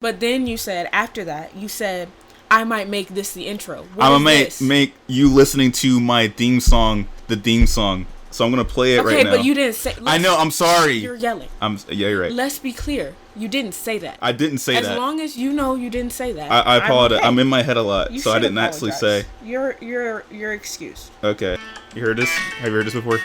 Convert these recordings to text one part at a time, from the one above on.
But then you said, after that, you said, I might make this the intro. I'm going to make you listening to my theme song, the theme song. So I'm going to play it right now. Okay, but you didn't say... I know, I'm sorry. You're yelling. Yeah, you're right. Let's be clear. You didn't say that. I didn't say that. As long as you know you didn't say that. I apologize. I'm in my head a lot, so I didn't actually say. You're excused. Okay. You heard this? Have you heard this before?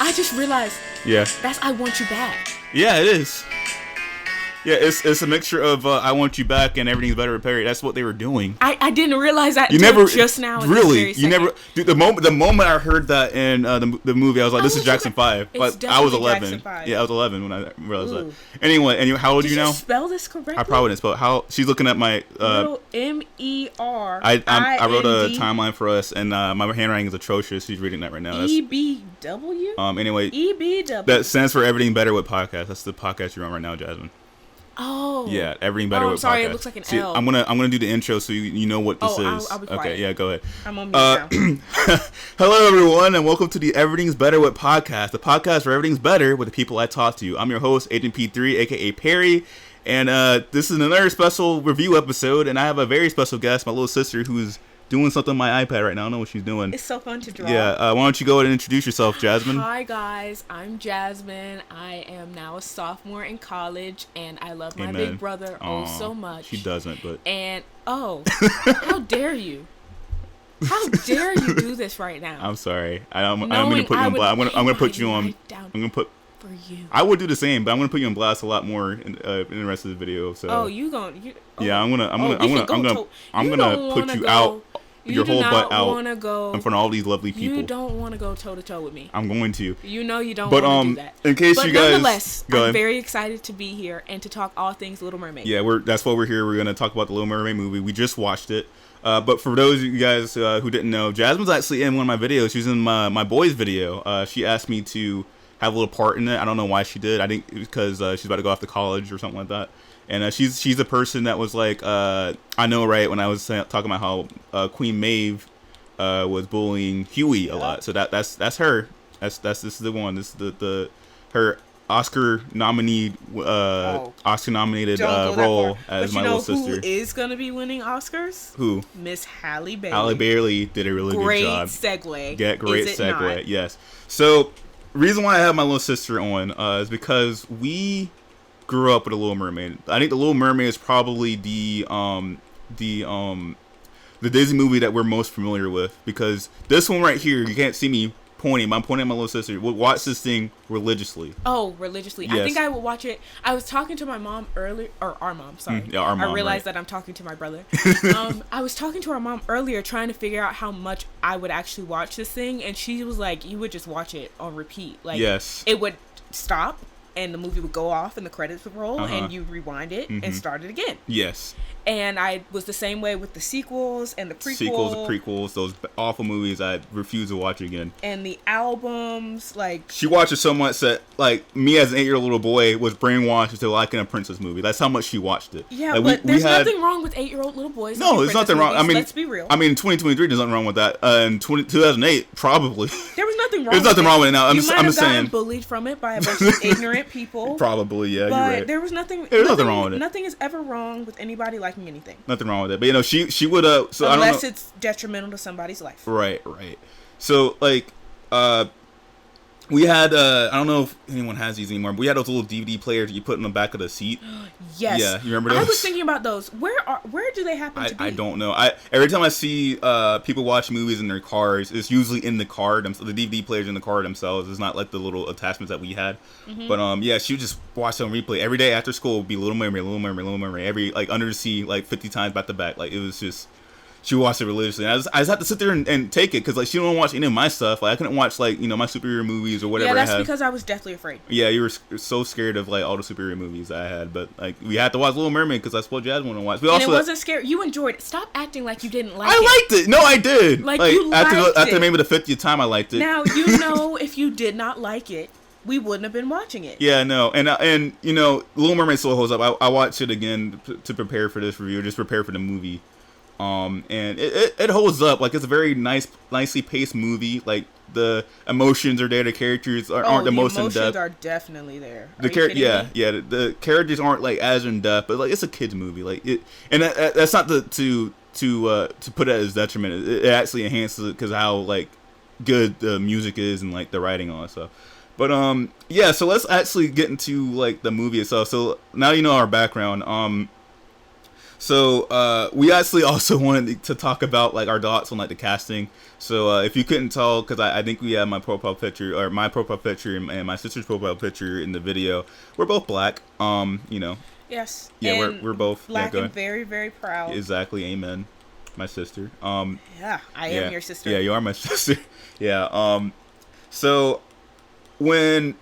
I just realized. Yeah. That's I Want You Back. Yeah, it is. Yeah, it's a mixture of I Want You Back and Everything's Better with Perry. That's what they were doing. I didn't realize that just now. Really? You never... Dude, the moment I heard that in the movie, I was like, this is Jackson 5. But I was 11. Yeah, I was 11 when I realized that. Anyway, and how old are you now? Did you spell this correctly? I probably didn't spell it. How... She's looking at my... MERI. I wrote a timeline for us, and my handwriting is atrocious. She's reading that right now. EBW? Anyway... EBW. That stands for Everything Better with Podcast. That's the podcast you're on right now, Jasmine. Oh. Yeah, Everything Better with sorry, Podcast. It looks like an See, L. I'm gonna do the intro so you know what this is. I'll be quiet. Okay, yeah, go ahead. I'm on mute now. Hello, everyone, and welcome to the Everything's Better with Podcast, the podcast where everything's better with the people I talk to. I'm your host, Agent P3, aka Perry, and this is another special review episode, and I have a very special guest, my little sister, who's doing something on my iPad right now. I don't know what she's doing. It's so fun to draw. Yeah, why don't you go ahead and introduce yourself, Jasmyn? Hi, guys. I'm Jasmyn. I am now a sophomore in college, and I love my big brother so much. She doesn't, but... And, how dare you? How dare you do this right now? I'm sorry. I'm going to put you on blast. I'm going to put you on... I'm going to put... For you. I would do the same, but I'm going to put you on blast a lot more in the rest of the video. So. Yeah, I'm gonna put you out, your whole butt out in front of all these lovely people. You don't want to go toe to toe with me. I'm going to. You know you don't want to do that. In case you guys, nonetheless, I'm very excited to be here and to talk all things Little Mermaid. Yeah, that's why we're here. We're gonna talk about the Little Mermaid movie. We just watched it. But for those of you guys who didn't know, Jasmyn's actually in one of my videos. She was in my boys video. She asked me to have a little part in it. I don't know why she did. I think because she's about to go off to college or something like that. And she's a person that was like, I know, right, when I was talking about how Queen Maeve was bullying Huey a lot. So that's her. This is the one. This is her Oscar nominated role as my little sister. Who is gonna be winning Oscars? Who? Miss Halle Bailey. Halle Bailey did a really good job. Great segue. Yeah, great segue. Yes. So, reason why I have my little sister on is because we grew up with the Little Mermaid. I think the Little Mermaid is probably the Disney movie that we're most familiar with, because this one right here, you can't see me pointing, but I'm pointing at my little sister. We'll watch this thing religiously. Oh, religiously. Yes. I think I will watch it. I was talking to my mom earlier, or our mom, sorry. Yeah, our mom, I realized that I'm talking to my brother. I was talking to our mom earlier trying to figure out how much I would actually watch this thing, and she was like, you would just watch it on repeat. Like, yes. It would stop, and the movie would go off, and the credits would roll, and you rewind it and start it again. Yes. And I was the same way with the sequels and the prequels. Those awful movies I refuse to watch again. And the albums, like... She watches so much that, like, me as an 8-year-old little boy was brainwashed into liking a princess movie. That's how much she watched it. Yeah, like, but there's nothing wrong with 8-year-old little boys. No, there's nothing wrong. I mean, let's be real. I mean, 2023, there's nothing wrong with that. In 2008, probably. There was nothing wrong. There's nothing wrong with it now. I'm just saying. You might have gotten bullied from it by a bunch of ignorant people. Probably, yeah, but you're right. There was nothing. There's nothing wrong with it. Nothing is ever wrong with anybody liking anything. Nothing wrong with it. But, you know, she would, so unless it's detrimental to somebody's life. Right. So, like, we had, I don't know if anyone has these anymore, but we had those little DVD players that you put in the back of the seat. Yes. Yeah, you remember those? I was thinking about those. Where do they happen to be? I don't know. Every time I see people watch movies in their cars, it's usually in the car. The DVD players in the car themselves. It's not like the little attachments that we had. But yeah, she would just watch them replay every day after school. Would be Little Mermaid, Little Mermaid, Little Mermaid. Every, like, Under the Sea, like 50 times back to back. Like, it was just. She watched it religiously. And I just had to sit there and take it, because, like, she don't watch any of my stuff. Like, I couldn't watch, like, you know, my superhero movies or whatever. Yeah, that's because I was deathly afraid. Yeah, you were so scared of, like, all the superhero movies that I had. But, like, we had to watch Little Mermaid because that's what Jasmyn wanted to watch. And it wasn't scary. You enjoyed it. Stop acting like you didn't like it. I liked it. No, I did. Like you liked it. After maybe the 50th time, I liked it. Now, you know, if you did not like it, we wouldn't have been watching it. Yeah, no, and you know, Little Mermaid still holds up. I watched it again to prepare for this review, just prepare for the movie. And it holds up. Like, it's a very nicely paced movie. Like, the emotions are there. The characters aren't the most in depth. The emotions are definitely there. The the characters aren't like as in depth, but like it's a kids movie, like it, and that's not to put it as detriment. It actually enhances it because how like good the music is and like the writing and all that stuff. But yeah, so let's actually get into like the movie itself. So now you know our background. So we actually also wanted to talk about like our thoughts on like the casting. So if you couldn't tell, because I think we have my profile picture or my profile picture and my sister's profile picture in the video. We're both black. You know. Yes. Yeah, and we're both black and very, very proud. Exactly. Amen. My sister. Yeah, I am your sister. Yeah, you are my sister. Yeah. So when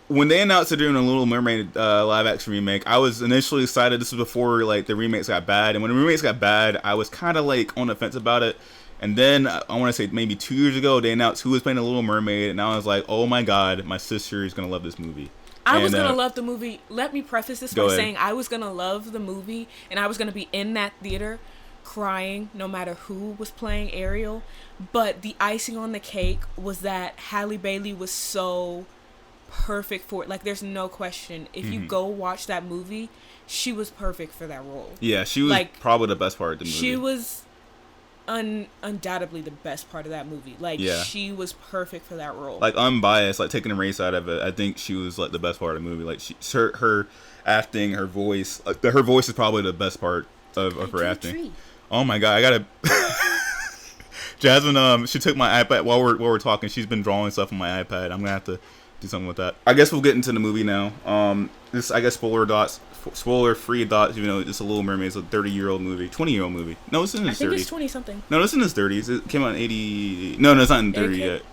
they announced they're doing a Little Mermaid live action remake, I was initially excited. This was before like the remakes got bad, and when the remakes got bad, I was kind of like on the fence about it. And then I want to say maybe 2 years ago, they announced who was playing the Little Mermaid, and I was like, oh my god, my sister is gonna love this movie. I was gonna love the movie. Let me preface this by saying I was gonna love the movie, and I was gonna be in that theater crying no matter who was playing Ariel. But the icing on the cake was that Halle Bailey was so perfect for it. Like, there's no question. If you go watch that movie, she was perfect for that role. Yeah, she was like, probably the best part of the movie. She was undoubtedly the best part of that movie. Like, she was perfect for that role. Like, unbiased, like taking the race out of it, I think she was like the best part of the movie. Like, her acting, her voice, her voice is probably the best part of her acting. Oh my god, I gotta. Jasmyn, she took my iPad while we're talking. She's been drawing stuff on my iPad. I'm gonna have to do something with that. I guess we'll get into the movie now. This, I guess, spoiler-free thoughts. You know, it's a Little Mermaid. It's a 30-year-old movie, 20-year-old movie. No, it's in its 30s. I think it's 20-something. No, it's in its 30s. It came out in 80. No, it's not in 30 yet.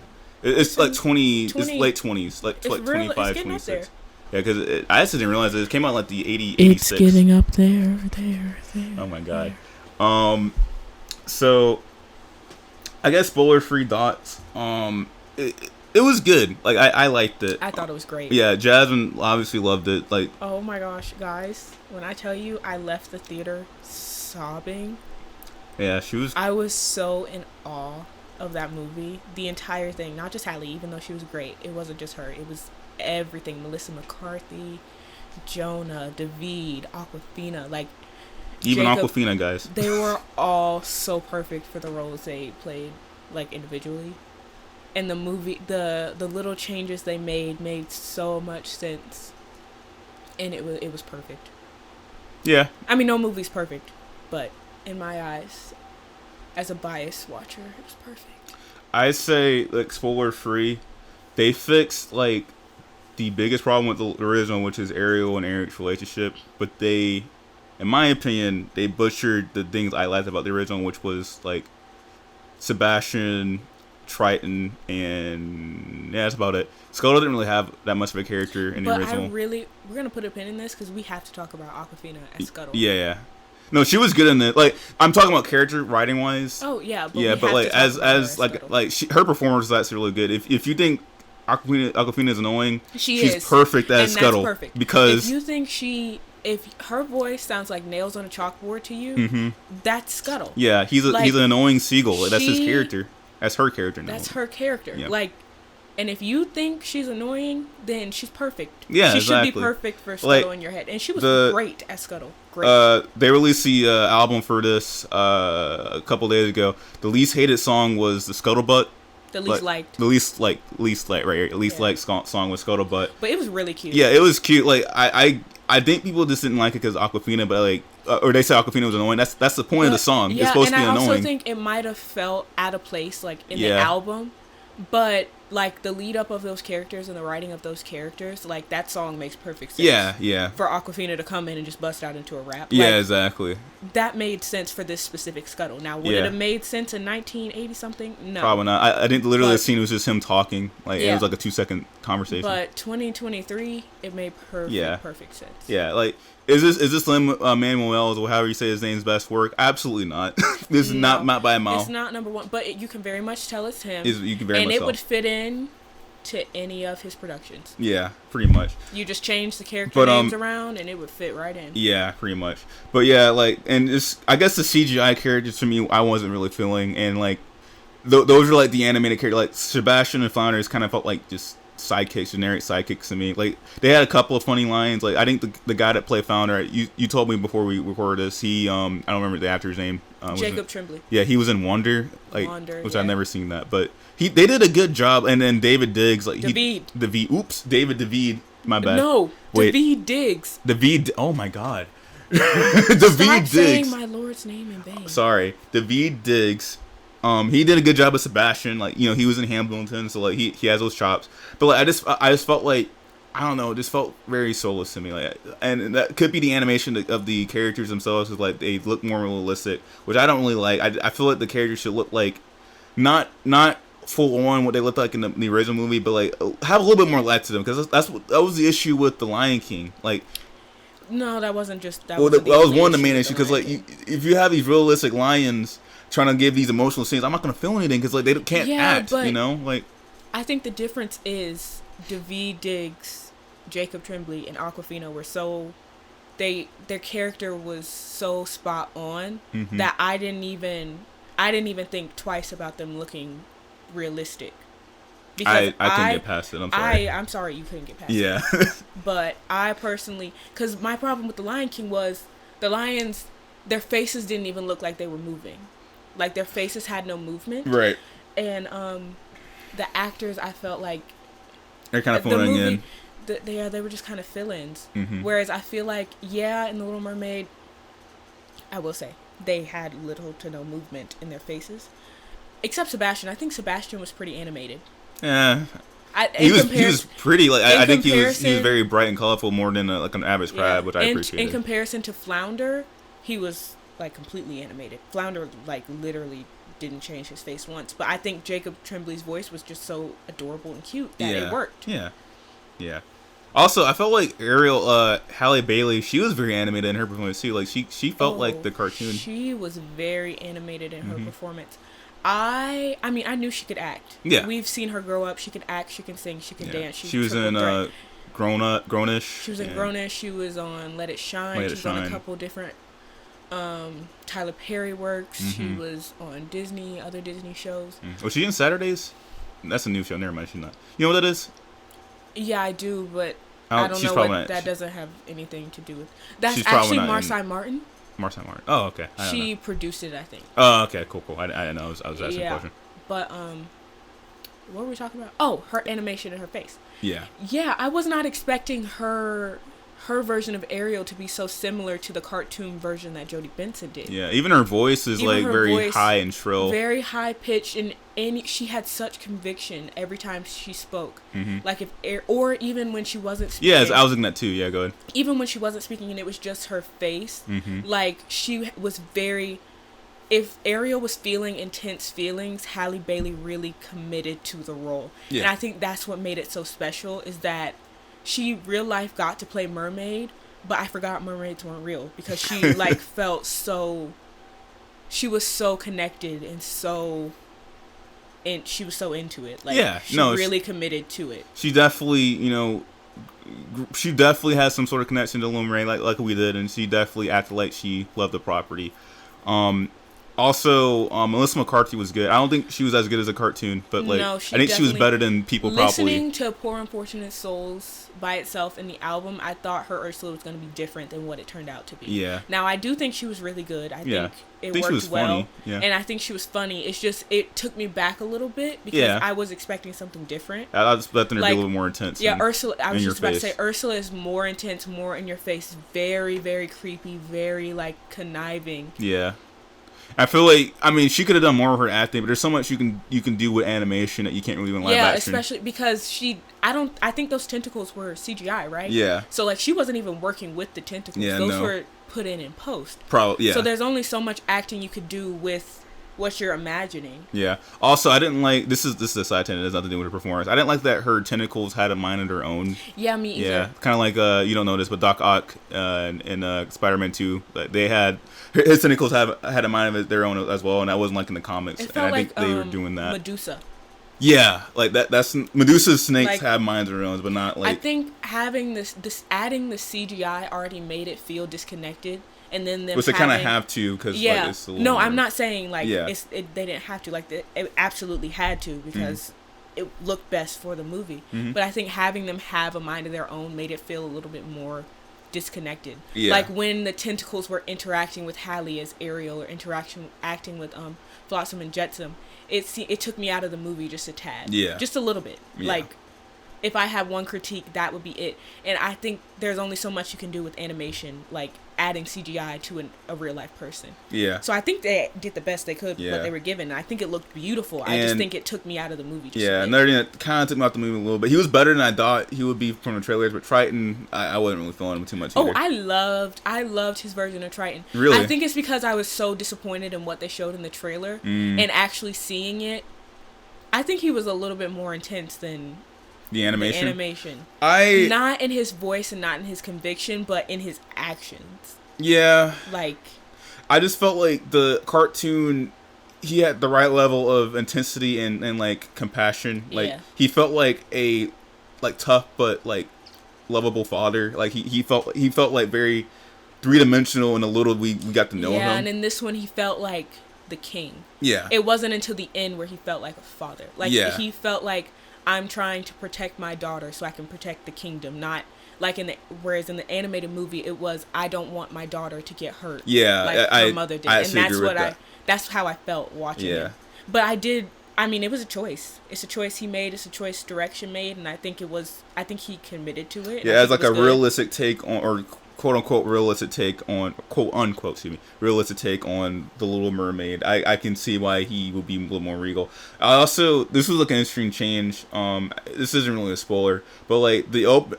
It's like 20. It's late 20s, like 25, 26. Yeah, because I just didn't realize it came out like the 80, 86. It's getting up there. Oh my god. So I guess spoiler-free thoughts. It was good. Like I liked it. I thought it was great. Yeah, Jasmyn obviously loved it. Like, oh my gosh, guys! When I tell you, I left the theater sobbing. Yeah, she was. I was so in awe of that movie. The entire thing, not just Halle, even though she was great. It wasn't just her. It was everything. Melissa McCarthy, Jonah, David, Awkwafina, like. Even Jacob, Awkwafina, guys. They were all so perfect for the roles they played, like, individually. And the movie, the little changes they made so much sense. And it was perfect. Yeah. I mean, no movie's perfect, but in my eyes, as a biased watcher, it was perfect. I say, like, spoiler-free, they fixed, like, the biggest problem with the original, which is Ariel and Eric's relationship, but they... In my opinion, they butchered the things I liked about the original, which was, like, Sebastian, Triton, and yeah, that's about it. Scuttle didn't really have that much of a character in the original. But we're going to put a pin in this because we have to talk about Awkwafina as Scuttle. Yeah. No, she was good in it. Like, I'm talking about character writing-wise. Oh, yeah. But yeah, but, like, as her performance is actually really good. If you think Awkwafina is annoying, she's perfect as Scuttle. That's perfect. Because... If you think if her voice sounds like nails on a chalkboard to you, that's Scuttle. Yeah, he's an annoying seagull. That's his character. That's her character now. That's her character. Yeah. Like, and if you think she's annoying, then she's perfect. Yeah, she exactly. should be perfect for Scuttle in your head. And she was great as Scuttle. Great. They released the album for this a couple days ago. The least hated song was the Scuttlebutt. The least liked. The least liked song was Scuttlebutt. But it was really cute. Yeah, it was cute. Like, I think people just didn't like it because Awkwafina, but like, or they said Awkwafina was annoying. That's the point of the song. Yeah, it's supposed to be annoying. And I also think it might have felt out of place, like in the album, but like the lead up of those characters and the writing of those characters, like that song makes perfect sense. Yeah. For Awkwafina to come in and just bust out into a rap. Yeah, like, exactly. That made sense for this specific Scuttle. Now, would it have made sense in 1980 something? No, probably not. I think literally the scene was just him talking. Like it was like a 2-second conversation. But 2023, it made perfect sense. Yeah, like. Is this Lin-Manuel's, or however you say his name's best work? Absolutely not. This is not by a mile. It's not number one, but you can very much tell it's him. And it would fit in to any of his productions. Yeah, pretty much. You just change the character names around, and it would fit right in. Yeah, pretty much. But yeah, like, and I guess the CGI characters to me, I wasn't really feeling, and like, those are like the animated characters. Like Sebastian and Flounder kind of felt like just sidekicks, generic sidekicks to me. Like they had a couple of funny lines. Like I think the guy that played Flounder, you told me before we recorded this, he I don't remember the actor's name. Jacob Tremblay. Yeah, he was in Wonder, like which I've never seen that, but they did a good job. And then David Diggs, like David David. My bad. No, David Diggs. David. Oh my God. David Diggs. Saying my Lord's name in vain. Sorry, David Diggs. He did a good job of Sebastian. Like he was in Hamilton, so like he has those chops. But like I just felt like I don't know, it just felt very soulless to me. Like, and that could be the animation of the characters themselves. Is like they look more realistic, which I don't really like. I feel like the characters should look like not full on what they looked like in the original movie, but like have a little bit more life to them, because that was the issue with the Lion King. Like, no, that wasn't just that. Well, that was one of the main issues, because like if you have these realistic lions trying to give these emotional scenes, I'm not gonna feel anything because like they can't act. But you know, like I think the difference is David Diggs, Jacob Tremblay, and Awkwafina were so their character was so spot on that I didn't even think twice about them looking realistic. Because I couldn't get past it. I'm sorry. I'm sorry you couldn't get past it. Yeah. But I personally, because my problem with the Lion King was the lions, their faces didn't even look like they were moving. Like their faces had no movement. Right. And the actors, I felt like they're kind of filling in. They were just kind of fill-ins. Mm-hmm. Whereas I feel like, in The Little Mermaid, I will say, they had little to no movement in their faces. Except Sebastian. I think Sebastian was pretty animated. Yeah. He was pretty, like, I think he was very bright and colorful more than like an average crab, which I appreciated. In comparison to Flounder, he was like completely animated. Flounder like literally didn't change his face once. But I think Jacob Tremblay's voice was just so adorable and cute that it worked. Yeah. Yeah. Also, I felt like Ariel, Halle Bailey, she was very animated in her performance too. Like she felt like the cartoon. She was very animated in her performance. I mean, I knew she could act. Yeah. We've seen her grow up. She can act, she can sing, she can dance. She was in Grownish. She was in Grownish. She was on Let It Shine. She was on a couple different Tyler Perry works. She was on other Disney shows. Was she in Saturdays? That's a new show. Never mind, she's not. You know what that is? Yeah, I do, but I don't know what that doesn't have anything to do with. That's actually Marsai Martin. Marsai Martin. Oh, okay. She produced it, I think. Oh, okay, cool. I didn't know. I was asking a question. But what were we talking about? Oh, her animation in her face. Yeah. Yeah, I was not expecting her version of Ariel to be so similar to the cartoon version that Jodie Benson did. Yeah, even her voice is very high and shrill. Very high pitched, and she had such conviction every time she spoke. Like or even when she wasn't speaking. Yeah, I was in that too. Yeah, go ahead. Even when she wasn't speaking and it was just her face, like she was very. If Ariel was feeling intense feelings, Halle Bailey really committed to the role. Yeah. And I think that's what made it so special, is that she real life got to play mermaid, but I forgot mermaids weren't real, because she like felt so. She was so connected and she was so into it. Like, she really committed to it. She definitely, has some sort of connection to Little Mermaid, like we did, and she definitely acted like she loved the property. Also, Melissa McCarthy was good. I don't think she was as good as a cartoon, but like I think she was better than people probably. Listening to Poor Unfortunate Souls by itself in the album, I thought her Ursula was going to be different than what it turned out to be. Yeah. Now I do think she was really good. I think it worked well. Funny. Yeah. And I think she was funny. It's just it took me back a little bit because I was expecting something different. I was expecting her to be a little more intense. Yeah, Ursula. I was just about to say Ursula is more intense, more in your face, very, very creepy, very like conniving. Yeah. I feel like, I mean, she could have done more of her acting, but there's so much you can do with animation that you can't really do in live action. Yeah, especially because I think those tentacles were CGI, right? Yeah. So like she wasn't even working with the tentacles. Yeah, those were put in post. Probably, yeah. So there's only so much acting you could do with what you're imagining. Yeah. Also, I didn't like, this is a side tangent, it has nothing to do with her performance. I didn't like that her tentacles had a mind of their own. Yeah, me either. Yeah, kind of like, you don't know this, but Doc Ock in Spider-Man 2, they had, his tentacles had a mind of their own as well, and that wasn't like in the comics. It felt and I think they were doing that. Medusa. Yeah, like that's Medusa's snakes have minds of their own, but not like. I think having this adding the CGI already made it feel disconnected, and then them which they kind of have to, because yeah. like, it's a No, more, I'm not saying like yeah. they didn't have to, like it absolutely had to, because it looked best for the movie. But I think having them have a mind of their own made it feel a little bit more disconnected. Yeah. Like when the tentacles were interacting with Halle as Ariel, or acting with Flotsam and Jetsam, it took me out of the movie just a tad. Yeah. Just a little bit. Yeah. Like, if I have one critique, that would be it. And I think there's only so much you can do with animation, like adding CGI to a real life person. Yeah. So I think they did the best they could with what they were given. I think it looked beautiful. I just think it took me out of the movie. Just another thing that kind of took me out the movie a little bit. He was better than I thought he would be from the trailers, but Triton, I wasn't really feeling him too much either. Oh, I loved his version of Triton. Really? I think it's because I was so disappointed in what they showed in the trailer, and actually seeing it, I think he was a little bit more intense than the animation. Not in his voice and not in his conviction, but in his actions. Yeah. Like, I just felt like the cartoon, he had the right level of intensity and like compassion. Like he felt like a tough but like lovable father. Like he felt like very 3-dimensional in the little we got to know him. Yeah, and in this one he felt like the king. Yeah. It wasn't until the end where he felt like a father. Like he felt like, I'm trying to protect my daughter so I can protect the kingdom, not like whereas in the animated movie it was, I don't want my daughter to get hurt. Yeah, like her mother did, and that's how I felt watching it. But I mean, it was a choice. It's a choice he made. It's a choice direction made, and I think he committed to it. Yeah, as like a realistic take on, or quote unquote realistic take on, quote unquote, realistic take on the Little Mermaid. I can see why he would be a little more regal. This was like an interesting change. This isn't really a spoiler, but like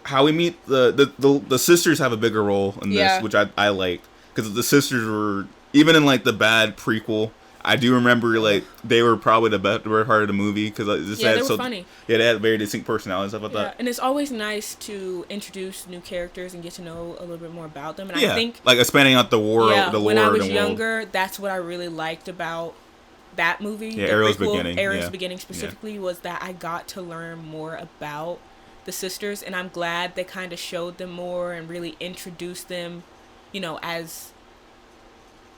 how we meet the sisters have a bigger role in this, which I liked, because the sisters were, even in like the bad prequel, I do remember like they were probably the best part of the movie, because they were funny. Yeah, they had very distinct personalities and stuff like that. And it's always nice to introduce new characters and get to know a little bit more about them. And I think like expanding out the world. Yeah, when I was younger, that's what I really liked about that movie. Yeah, Ariel's beginning specifically was that I got to learn more about the sisters, and I'm glad they kind of showed them more and really introduced them,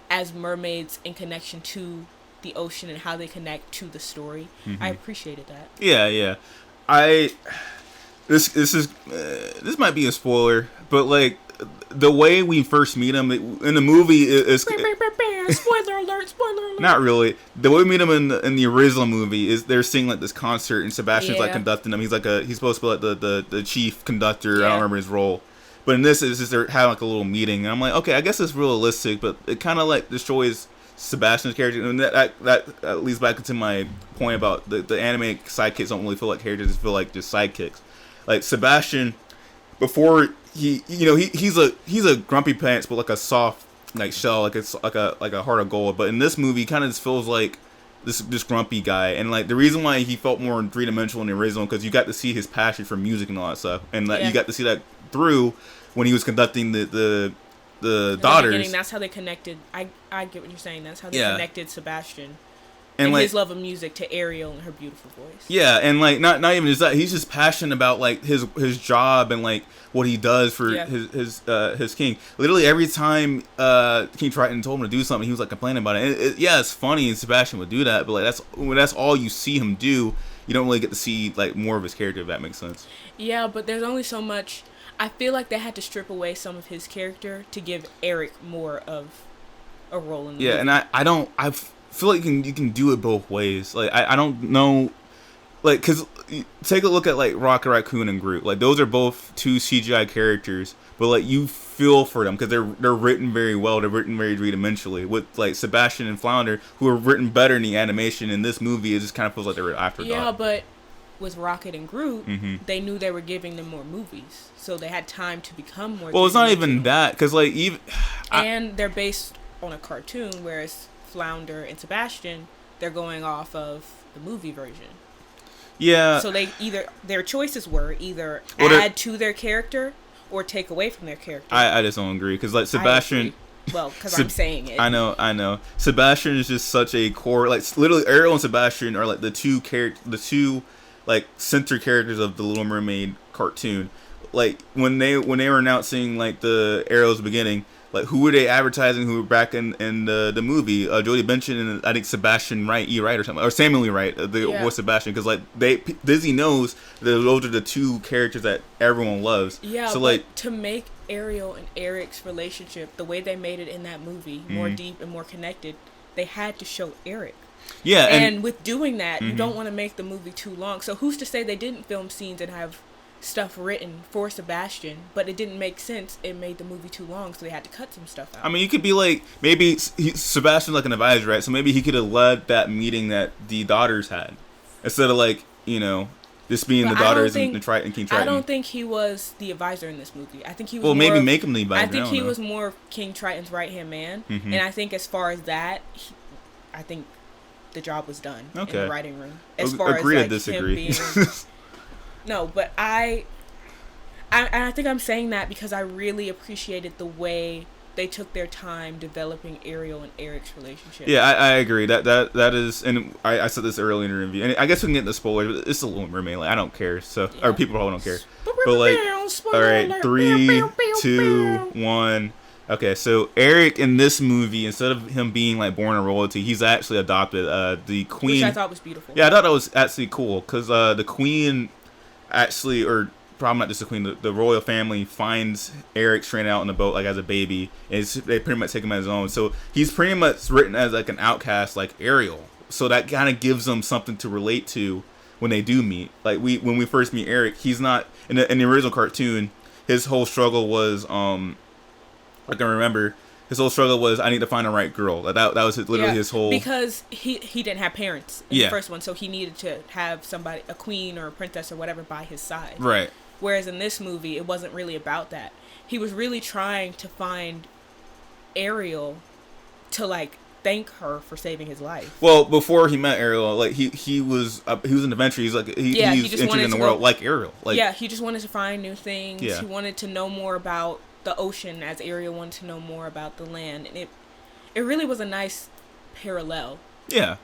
as mermaids in connection to the ocean and how they connect to the story. I appreciated that. Yeah. This might be a spoiler, but like the way we first meet him in the movie is spoiler alert. Not really. The way we meet him in the original movie is they're seeing like this concert, and Sebastian's like conducting them. He's supposed to be like the chief conductor. I don't remember his role. But in this, it's just they're having like a little meeting, and I'm like, okay, I guess it's realistic, but it kind of like destroys Sebastian's character, and that leads back to my point about the anime sidekicks don't really feel like characters; they feel like just sidekicks. Like Sebastian, before he's a grumpy pants, but like a soft like shell, like it's like a heart of gold. But in this movie, he kind of just feels like this grumpy guy, and like the reason why he felt more 3-dimensional in the original, because you got to see his passion for music and all that stuff, and you got to see that through when he was conducting the daughters. That's how they connected. I get what you're saying. That's how they connected Sebastian and like, his love of music to Ariel and her beautiful voice. Yeah, and like not even just that. He's just passionate about like his job and like what he does for his king. Literally every time King Triton told him to do something, he was like complaining about it. It's funny, and Sebastian would do that, but like that's all you see him do. You don't really get to see like more of his character, if that makes sense. Yeah, but there's only so much. I feel like they had to strip away some of his character to give Eric more of a role in the movie. And I feel like you can do it both ways. Like I don't know, like, because take a look at like Rocket Raccoon and Groot. Like those are both 2 CGI characters, but like you feel for them because they're written very well. They're written very 3-dimensionally. With like Sebastian and Flounder, who are written better in the animation, in this movie it just kind of feels like they were afterthought. Yeah, but with Rocket and Groot, they knew they were giving them more movies, so they had time to become more. Well, it's not even that, because like and they're based on a cartoon, whereas Flounder and Sebastian, they're going off of the movie version. Yeah. So their choices were either add to their character or take away from their character. I just don't agree, because like Sebastian. Well, because I'm saying it. I know. Sebastian is just such a core. Like literally, Ariel and Sebastian are like the two like center characters of the Little Mermaid cartoon. like when they were announcing like the Ariel's beginning, like who were they advertising? Who were back in the movie? Jodie Benson and I think Sebastian Wright, E. Wright or something, or Samuel E. Wright, the voice Sebastian, because like Disney knows that those are the two characters that everyone loves. Yeah, so but like to make Ariel and Eric's relationship the way they made it in that movie more deep and more connected, they had to show Eric. Yeah, and with doing that, you don't want to make the movie too long. So who's to say they didn't film scenes and have stuff written for Sebastian, but it didn't make sense. It made the movie too long, so they had to cut some stuff out. I mean, you could be like, maybe Sebastian's like an advisor, right? So maybe he could have led that meeting that the daughters had, instead of like, you know, just being the daughters and King Triton. I don't think he was the advisor in this movie. I think he was maybe make him the advisor. I think he was more King Triton's right-hand man. And I think as far as that, I think the job was done in the writing room. As far agree as like to disagree. Him being, no, but I think I'm saying that because I really appreciated the way they took their time developing Ariel and Eric's relationship. Yeah, I agree. That is, and I said this earlier in the review, and I guess we can get into spoilers, but it's a Little Mermaid. Like, I don't care. So, or people probably don't care. But like, all right, 3, 2, 1. Okay, so Eric in this movie, instead of him being like born in royalty, he's actually adopted. The queen, which I thought was beautiful. Yeah, I thought that was actually cool because the queen actually, or probably not just the queen, the royal family finds Eric stranded out in the boat like as a baby, and they pretty much take him as his own. So he's pretty much written as like an outcast, like Ariel. So that kind of gives them something to relate to when they do meet. Like when we first meet Eric, he's not in the original cartoon. His whole struggle was I can remember his whole struggle was I need to find the right girl. That was literally his whole, because he didn't have parents in the first one, so he needed to have somebody, a queen or a princess or whatever, by his side. Right. Whereas in this movie, it wasn't really about that. He was really trying to find Ariel to like thank her for saving his life. Well, before he met Ariel, like he was an adventurer. He's like he's interested in the world like Ariel. Like he just wanted to find new things. Yeah. He wanted to know more about the ocean as Ariel wanted to know more about the land, and it really was a nice parallel. Yeah,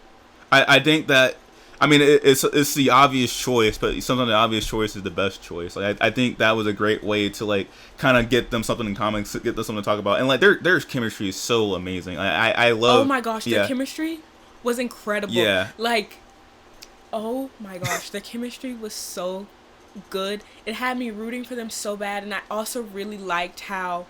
I think that, I mean, it's the obvious choice, but sometimes the obvious choice is the best choice. Like I think that was a great way to like kind of get them something in common, get them something to talk about, and like their chemistry is so amazing. I love. Oh my gosh, their chemistry was incredible. Yeah, like, oh my gosh, the chemistry was so good. It had me rooting for them so bad, and I also really liked how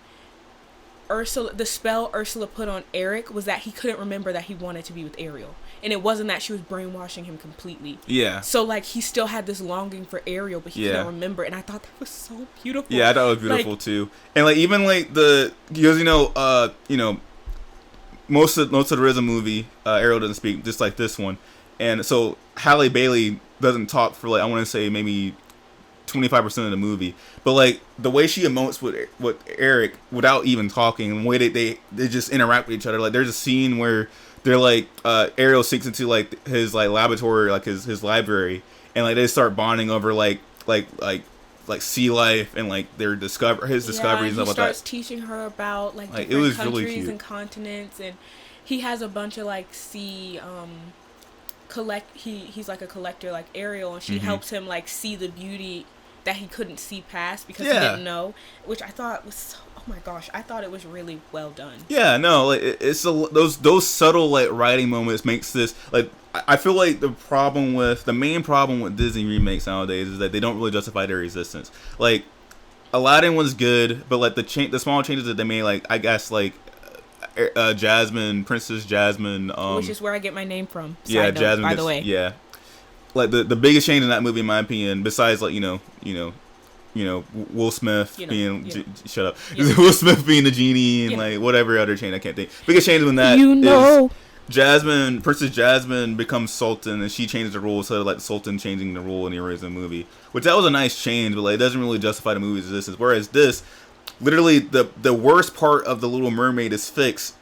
the spell Ursula put on Eric was that he couldn't remember that he wanted to be with Ariel, and it wasn't that she was brainwashing him completely. Yeah. So like he still had this longing for Ariel, but he couldn't remember, and I thought that was so beautiful. Yeah, I thought it was beautiful too, and like even like because most of the RZA movie, Ariel doesn't speak, just like this one, and so Halle Bailey doesn't talk for like I want to say maybe 25% of the movie, but like the way she emotes with Eric without even talking, and the way they just interact with each other. Like there's a scene where they're like Ariel sinks into like his like laboratory, like his library, and like they start bonding over like sea life and like their his discoveries and stuff like that. He starts teaching her about like different it was countries really cute. And continents, and he has a bunch of like sea he's like a collector like Ariel, and she helps him like see the beauty that he couldn't see past because he didn't know, which I thought was so, oh my gosh, I thought it was really well done. Yeah, no, like it's those subtle like writing moments makes this like I feel like the main problem with Disney remakes nowadays is that they don't really justify their existence. Like Aladdin was good, but like the small changes that they made, like I guess like Jasmyn, Princess Jasmine, which is where I get my name from. Jasmine, by the way. Yeah. Like the biggest change in that movie, in my opinion, besides like Will Smith shut up, Will Smith being the genie and like whatever other change I can't think. Biggest change in that is Jasmyn, Princess Jasmyn becomes Sultan, and she changes the rules so like the Sultan changing the rule in the original movie, which that was a nice change, but like it doesn't really justify the movie's existence. Whereas this, literally the worst part of the Little Mermaid is fixed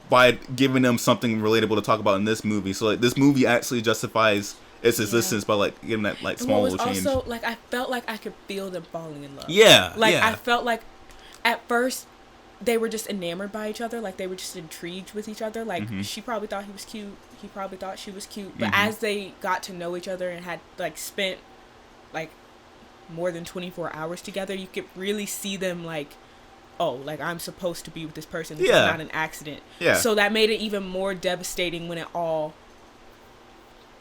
by giving them something relatable to talk about in this movie. So like this movie actually justifies its existence by like giving that like small little change. Also, like I felt like I could feel them falling in love. I felt like at first they were just enamored by each other, like they were just intrigued with each other. Like she probably thought he was cute, he probably thought she was cute. But as they got to know each other and had like spent like more than 24 hours together, you could really see them like, oh, like I'm supposed to be with this person. This is not an accident. Yeah. So that made it even more devastating when it all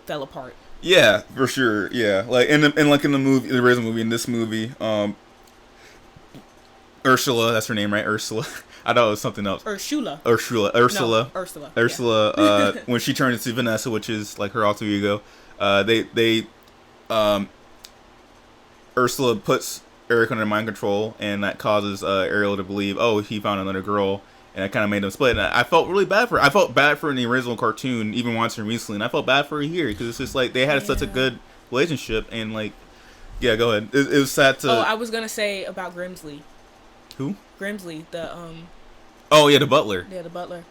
fell apart. Yeah, for sure. Yeah, like in the movie, the original movie, in this movie, Ursula, that's her name, right? Ursula. I thought it was something else. Ursula. Ursula. No, Ursula. Ursula. When she turns into Vanessa, which is like her alter ego, Ursula puts Eric under mind control, and that causes Ariel to believe, oh, he found another girl, and that kind of made them split. And I felt really bad for her. I felt bad for her in the original cartoon, even watching her recently, and I felt bad for her here because it's just like they had such a good relationship, and like, yeah, go ahead. It was sad to. Oh, I was gonna say about Grimsley. Who? Grimsley, the Oh yeah, the butler. Yeah, the butler.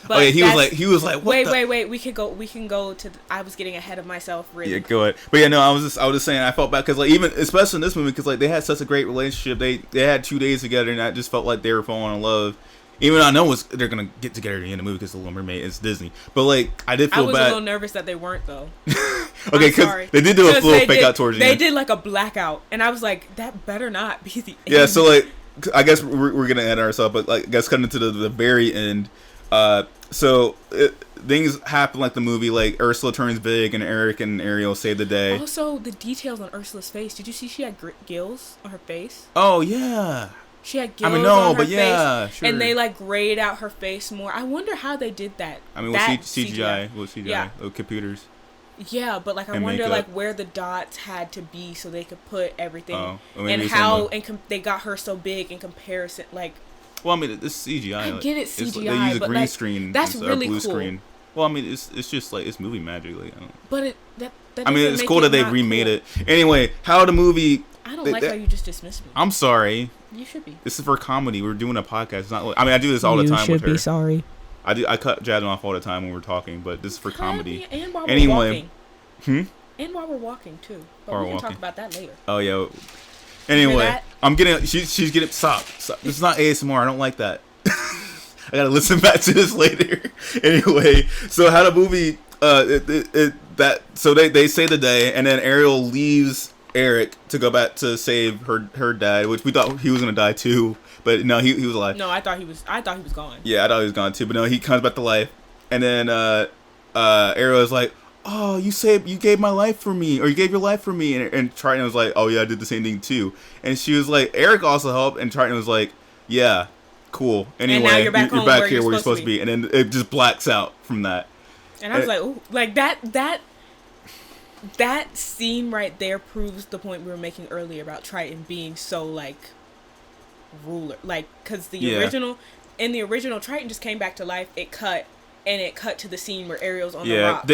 But oh yeah, he was like. What wait. We can go to. I was getting ahead of myself. Really. Yeah, go ahead. But yeah, no, I was just saying I felt bad because like even especially in this movie because like they had such a great relationship. They had 2 days together, and I just felt like they were falling in love. Even though I know they're gonna get together at the end of the movie because the Little Mermaid is Disney. But like I did feel bad. I was a little nervous that they weren't though. Okay, because they did do a full fake out towards the end. They did like a blackout, and I was like, that better not be the end. Yeah, so like I guess we're gonna end ourselves, but like I guess cutting to the very end. Things happen like the movie, like Ursula turns big and Eric and Ariel save the day. Also, the details on Ursula's face. Did you see she had gills on her face? Oh yeah. She had gills on her face, sure. And they like grayed out her face more. I wonder how they did that. I mean, CGI. Yeah. Computers. Yeah, but like I wonder makeup. like where the dots had to be so they could put everything and how they got her so big in comparison. Like, well, I mean, this CGI. I get it, CGI. They use a but green like, screen. That's really blue cool. Screen. Well, I mean, it's just like it's movie magic. Like, I don't. But I mean, it's cool that they remade it. Anyway, how the movie. I don't like how you just dismissed me. I'm sorry. You should be. This is for comedy. We're doing a podcast. It's not. I mean, I do this all the time with her. You should be sorry. I cut Jasmyn off all the time when we're talking, but this is for comedy. And while we're walking. And while we're walking too. But we can talk about that later. Oh yeah. Anyway, I'm getting. She's getting. Stop. This is not ASMR. I don't like that. I gotta listen back to this later. Anyway, so how the movie. So they save the day, and then Ariel leaves Eric to go back to save her dad, which we thought he was gonna die too, but no, he was alive. No, I thought he was gone. Yeah, I thought he was gone too, but no, he comes back to life, and then Ariel is like, "Oh, you gave my life for me, or you gave your life for me," and Triton was like, "Oh yeah, I did the same thing too," and she was like, "Eric also helped," and Triton was like, "Yeah, cool. Anyway, and now you're back here where you're supposed to be," and then it just blacks out from that. And I was like, ooh, like that scene right there proves the point we were making earlier about Triton being so like ruler, like because in the original Triton just came back to life. It cut to the scene where Ariel's on the rock.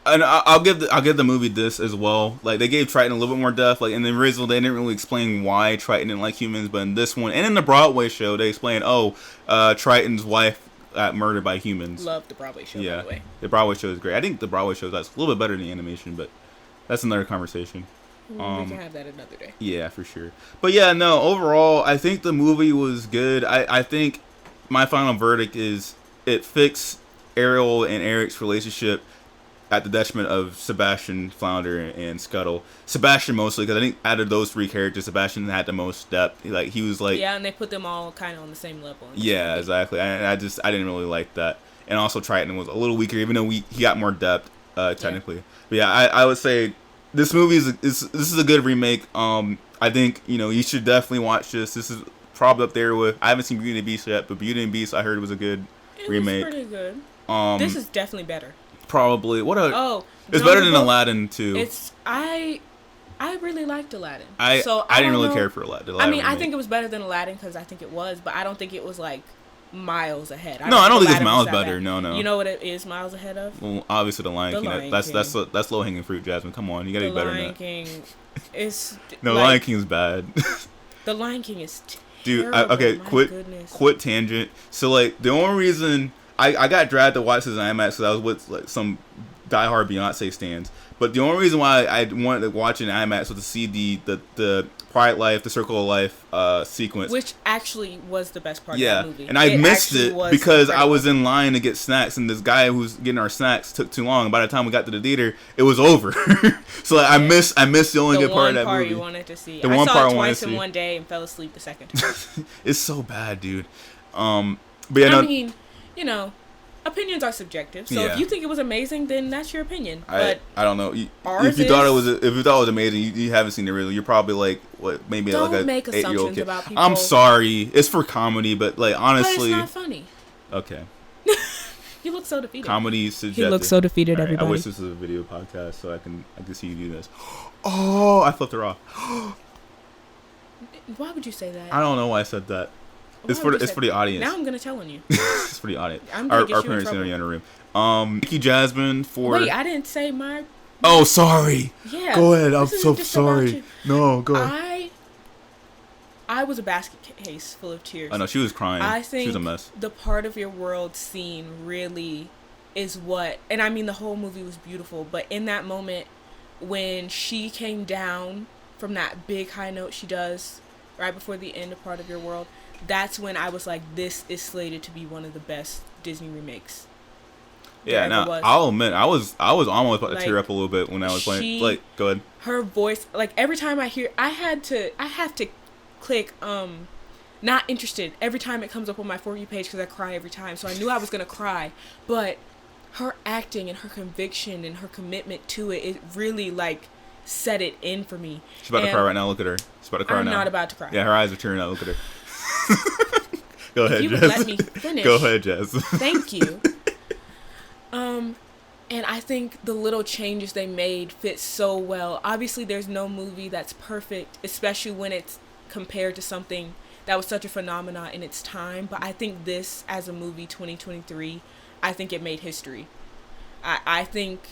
I'll give the movie this as well. Like they gave Triton a little bit more depth. Like in the original, they didn't really explain why Triton didn't like humans, but in this one and in the Broadway show, they explained, Triton's wife got murdered by humans. Love the Broadway show. By the way, the Broadway show is great. I think the Broadway show is a little bit better than the animation, but that's another conversation. We can have that another day. Yeah, for sure. But yeah, no. Overall, I think the movie was good. I think my final verdict is it fixed Ariel and Eric's relationship at the detriment of Sebastian, Flounder, and Scuttle. Sebastian mostly, because I think out of those three characters, Sebastian had the most depth. Like he was like, yeah, and they put them all kind of on the same level. Yeah, exactly. I didn't really like that. And also Triton was a little weaker, even though he got more depth technically. Yeah. But yeah, I would say this movie this is a good remake. I think you should definitely watch this. This is probably up there with. I haven't seen Beauty and the Beast yet, but Beauty and the Beast I heard was a good remake. It was pretty good. This is definitely better. Probably. It's better than Aladdin too. I really liked Aladdin. I didn't really care for Aladdin. I mean, I think it was better than Aladdin because I think it was, but I don't think it was like miles ahead. I don't think it's miles better. No. You know what it is miles ahead of? Well, obviously the Lion King. That's low hanging fruit, Jasmyn. Come on, you gotta be better than that. The Lion King is no, Lion King is bad. The Lion King is terrible. Dude, quit tangent. So like the only reason I got dragged to watch this in IMAX because I was with like some diehard Beyonce stans. But the only reason why I wanted to watch it in IMAX was to see the Quiet Life, the Circle of Life sequence, which actually was the best part of the movie. And I missed it because incredible. I was in line to get snacks, and this guy who was getting our snacks took too long. By the time we got to the theater, it was over. So I missed the only good part of that movie. The one part you wanted to see. I saw it twice in one day and fell asleep the second time. It's so bad, dude. But yeah, I mean, you know, opinions are subjective. So if you think it was amazing, then that's your opinion. But I don't know. If you thought it was amazing, you haven't seen it really. You're probably like maybe don't like a make 8-year-old assumptions kid. about people. I'm sorry. It's for comedy, but like honestly, but it's not funny. Okay. You look so defeated. Comedy subjective. He looks so defeated, right, everybody. I wish this was a video podcast so I can see you do this. Oh, I flipped her off. Why would you say that? I don't know why I said that. It's for the audience. Now I'm gonna tell on you. It's for the audience. Our parents in the other room. Thank you, Jasmyn, for. Wait, I didn't say my. Oh, sorry. Yeah. Go ahead. I'm so sorry. No, go ahead. I was a basket case full of tears. I know she was crying. I think she was a mess. The part of your world scene really is what, and I mean the whole movie was beautiful, but in that moment when she came down from that big high note she does right before the end of part of your world, that's when I was like, this is slated to be one of the best Disney remakes. Yeah, now I'll admit I was almost about to tear up a little bit when I was playing. Like, go ahead. Her voice, like every time I hear, I have to click not interested every time it comes up on my For You page because I cry every time. So I knew I was gonna cry, but her acting and her conviction and her commitment to it really like set it in for me. She's about to cry right now. Look at her. She's about to cry now. I'm not about to cry. Yeah, her eyes are tearing out. Look at her. Go ahead, if you Jess. would let me finish. Go ahead, Jess. Thank you. And I think the little changes they made fit so well. Obviously, there's no movie that's perfect, especially when it's compared to something that was such a phenomenon in its time. But I think this, as a movie, 2023, I think it made history. I think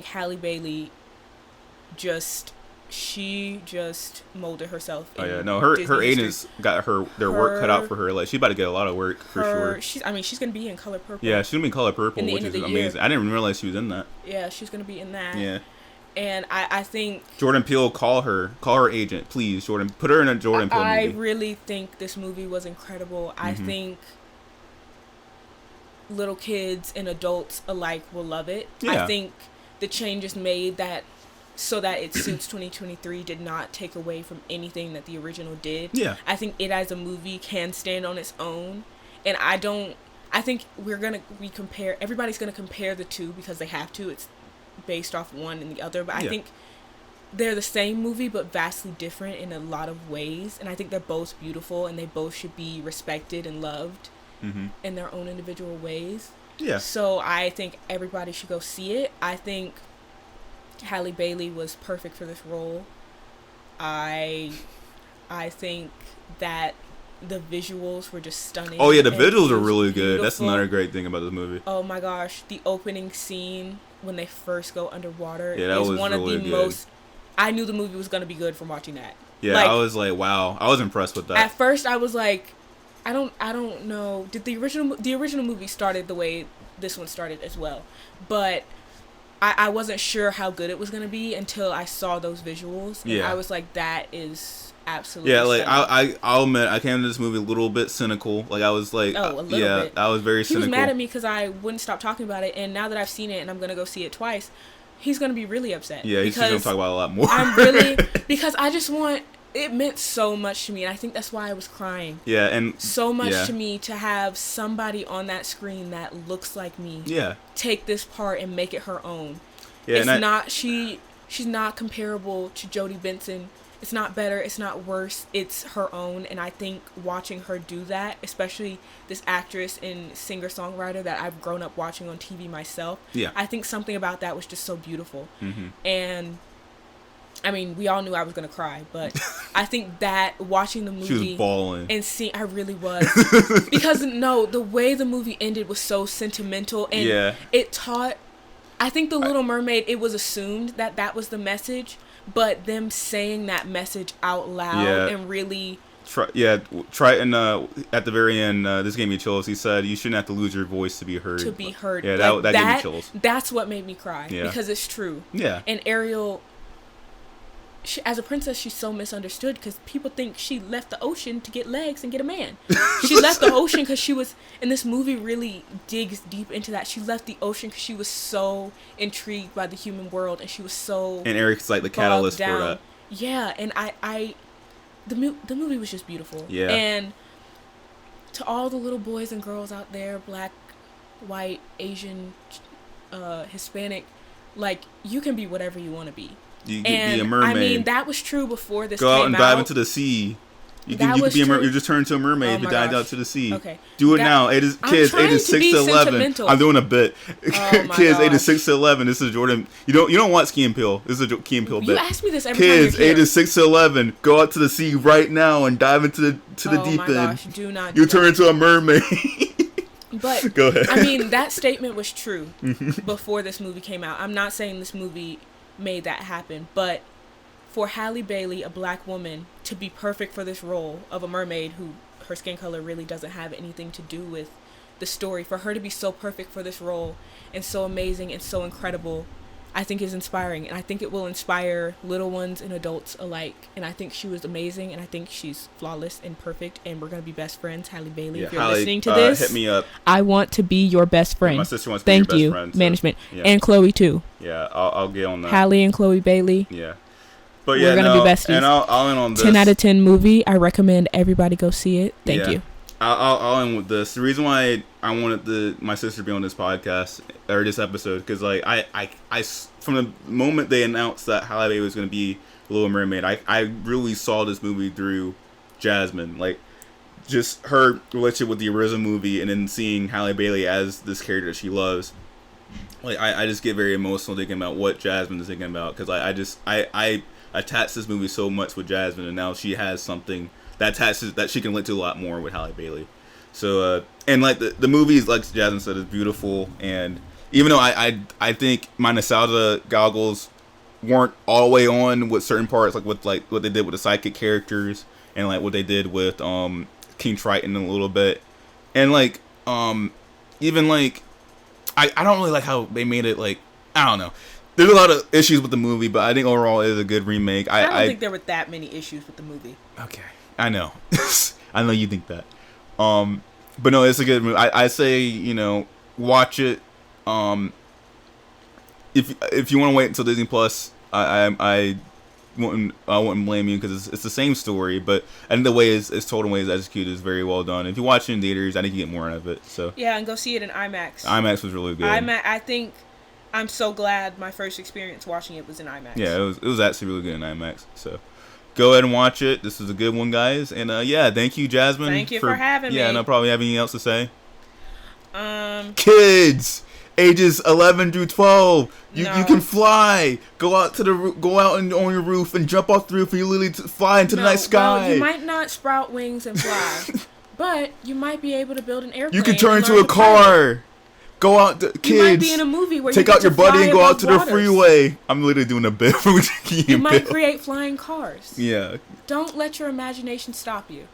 Halle Bailey she just molded herself. Oh yeah, no, her agents got their work cut out for her. Like she's about to get a lot of work for sure. She's gonna be in Color Purple. Yeah, she's gonna be in Color Purple, which is amazing. I didn't even realize she was in that. Yeah, she's gonna be in that. Yeah. And I think Jordan Peele, call her agent, please. Jordan, put her in a Jordan Peele movie. I really think this movie was incredible. Mm-hmm. I think little kids and adults alike will love it. Yeah. I think the changes made so that it suits 2023 did not take away from anything that the original did. Yeah. I think it as a movie can stand on its own. And I think everybody's gonna compare the two because they have to. It's based off one and the other. But I think they're the same movie but vastly different in a lot of ways. And I think they're both beautiful and they both should be respected and loved in their own individual ways. Yeah. So I think everybody should go see it. I think Halle Bailey was perfect for this role. I think that the visuals were just stunning. Oh yeah, the visuals are really good. Beautiful. That's another great thing about this movie. Oh my gosh, the opening scene when they first go underwater is one really of the most. I knew the movie was going to be good from watching that. Yeah, I was like, wow, I was impressed with that. At first, I was like, I don't know. Did the original movie started the way this one started as well, but I wasn't sure how good it was going to be until I saw those visuals. And I was like, that is absolutely like stunning. I'll admit I came to this movie a little bit cynical. Like I was like, a little bit. I was very cynical. He was mad at me because I wouldn't stop talking about it, and now that I've seen it and I'm going to go see it twice, he's going to be really upset. Yeah, he's going to talk about it a lot more. Because I just want, it meant so much to me, and I think that's why I was crying. Yeah, and so much to me to have somebody on that screen that looks like me. Yeah. Take this part and make it her own. Yeah, she's not comparable to Jodie Benson. It's not better, it's not worse, it's her own. And I think watching her do that, especially this actress and singer-songwriter that I've grown up watching on TV myself, I think something about that was just so beautiful. And I mean, we all knew I was going to cry, but I think that watching the movie... She was bawling. And seeing... I really was. Because, the way the movie ended was so sentimental, and it taught... I think The Little Mermaid, it was assumed that was the message, but them saying that message out loud and really Triton at the very end, this gave me chills. He said, "You shouldn't have to lose your voice to be heard." To be heard. Yeah, that gave me chills. That's what made me cry. Yeah. Because it's true. Yeah. And Ariel, as a princess, she's so misunderstood because people think she left the ocean to get legs and get a man. She left the ocean because she was, and this movie really digs deep into that. She left the ocean because she was so intrigued by the human world, and she was so. And Eric's like the catalyst for that. Yeah, and the movie was just beautiful. Yeah. And to all the little boys and girls out there, black, white, Asian, Hispanic, like, you can be whatever you want to be. You can be a mermaid. I mean, that was true before this came out. Go out and dive into the sea. You can be a mermaid. You just turn into a mermaid if you dive out to the sea. Okay. Do it now. Kids ages 6 to 11. I'm doing a bit. Kids ages 6 to 11. This is Jordan. You don't want Key and Peele. This is a Key and Peele bit. You ask me this every Kids time you're ages 6 to 11. Go out to the sea right now and dive into the deep end. Gosh, do not. You turn into a mermaid. But go ahead. I mean, that statement was true before this movie came out. I'm not saying this movie made that happen, but for Halle Bailey, a black woman, to be perfect for this role of a mermaid who her skin color really doesn't have anything to do with the story, for her to be so perfect for this role and so amazing and so incredible, I think is inspiring, and I think it will inspire little ones and adults alike. And I think she was amazing, and I think she's flawless and perfect, and we're gonna be best friends. Halle Bailey, yeah, if you're Halle, listening to this, hit me up. I want to be your best friend. Yeah, my sister wants to be your best friend. So, management, yeah. and Chloe too. Yeah, I'll get on that. Halle and Chloe Bailey. Yeah, but yeah, we're gonna be besties. And I'll end on this. 10 out of 10 movie. I recommend everybody go see it. Thank you. I'll end with this. The reason why I wanted my sister to be on this podcast or this episode, because like I from the moment they announced that Halle Bailey was going to be Little Mermaid, I really saw this movie through Jasmyn, like just her relationship with the original movie, and then seeing Halle Bailey as this character that she loves. Like I just get very emotional thinking about what Jasmyn is thinking about, because I attach this movie so much with Jasmyn, and now she has something that she can relate to a lot more with Halle Bailey. So and like the movies, like Jasmyn said, is beautiful, and even though I think my nostalgia goggles weren't all the way on with certain parts, like with like what they did with the psychic characters and like what they did with King Triton a little bit, and like even like I don't really like how they made it. Like, I don't know, there's a lot of issues with the movie, but I think overall it is a good remake. I don't think there were that many issues with the movie. Okay, I know. I know you think that. But no, it's a good movie. I say, watch it. If you want to wait until Disney Plus, I wouldn't blame you, because it's the same story, but I think the way it's told and way it's executed is very well done. If you watch it in theaters, I think you get more out of it. So yeah, and go see it in IMAX. IMAX was really good. I think I'm so glad my first experience watching it was in IMAX. Yeah, it was actually really good in IMAX. So go ahead and watch it. This is a good one, guys. And yeah, thank you, Jasmyn. Thank you for having me. Yeah, no problem. Have anything else to say? Kids ages 11 through 12. You can fly. Go out on your roof and jump off the roof, and you literally fly into the night sky. Well, you might not sprout wings and fly, but you might be able to build an airplane. You can turn into a car. Go out, kids. You might be in a movie where take out your buddy and go out to the freeway. I'm literally doing a bit for You might create flying cars. Yeah. Don't let your imagination stop you.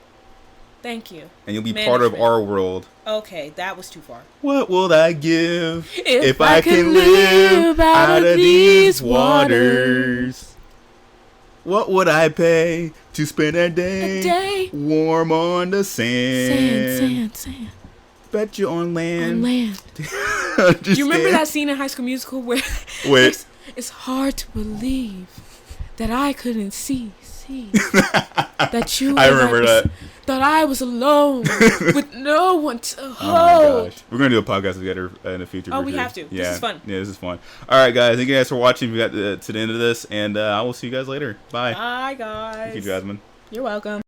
Thank you. And you'll be part of our world. Okay, that was too far. What will I give if I can live out of these waters? What would I pay to spend a day warm on the sand? Sand. Bet you on land. Do you remember that scene in High School Musical where it's hard to believe that I couldn't see that you? I remember that. That I was alone with no one to hold. Oh my gosh. We're going to do a podcast together in the future. Oh, we have to. Yeah. This is fun. Yeah, this is fun. All right, guys. Thank you guys for watching. We got to the end of this, and I will see you guys later. Bye. Bye, guys. Thank you, Jasmyn. You're welcome.